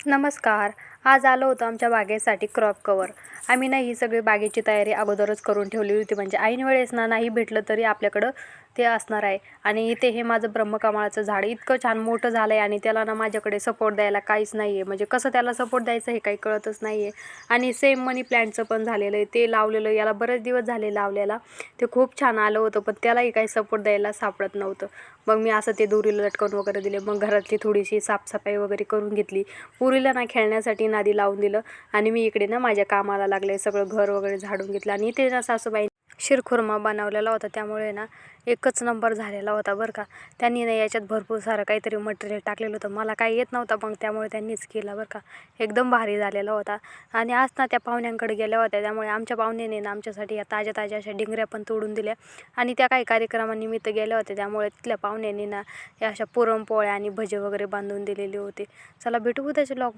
नमस्कार. आज आलो होतो आमच्या बागेसाठी क्रॉप कवर. आम्ही ना ही सगळी बागेची तयारी अगोदरच करून ठेवली होती. म्हणजे ऐन वेळेस ना नाही भेटलं तरी आपल्याकडं ते असणार आहे. आणि इथे हे माझं ब्रह्मकमळाचं झाड इतकं छान मोठं झालं आहे आणि त्याला ना माझ्याकडे सपोर्ट द्यायला काहीच नाही आहे. म्हणजे कसं त्याला सपोर्ट द्यायचं हे काही कळतच नाही आहे. आणि सेम मनी प्लॅन्टचं पण झालेलं आहे. ते लावलेलं याला बरेच दिवस झाले लावलेला. ते खूप छान आलं होतं पण त्यालाही काही सपोर्ट द्यायला सापडत नव्हतं. मग मी असं ते दोरीला लटकवून वगैरे दिले. मग घरातली थोडीशी साफसफाई वगैरे करून घेतली. पुरीला ना खेळण्यासाठी नादी लावून दिलं आणि मी इकडे ना माझ्या कामाला लागले. सगळं घर वगैरे झाडून घेतलं आणि इथे ना सासूबाई शिरखुर्मा बनवलेला होता. त्यामुळे ना एकच नंबर झालेला होता बरं का. त्यांनी ना याच्यात भरपूर सारं काहीतरी मटेरियल टाकलेलं होतं. मला काही येत नव्हतं मग त्यामुळे त्यांनीच केलं बरं का. एकदम भारी झालेला होता. आणि आज ना त्या पाहुण्यांकडे गेल्या होत्या त्यामुळे आमच्या पाहुण्याने ना आमच्यासाठी या ताज्या ताज्या अशा डिंगऱ्या पण तोडून दिल्या. आणि त्या काही कार्यक्रमानिमित्त गेल्या होत्या त्यामुळे तिथल्या पाहुण्यांनी ना या अशा पुरणपोळ्या आणि भजे वगैरे बांधून दिलेले होते. चला भेटू उद्याच्या ब्लॉग.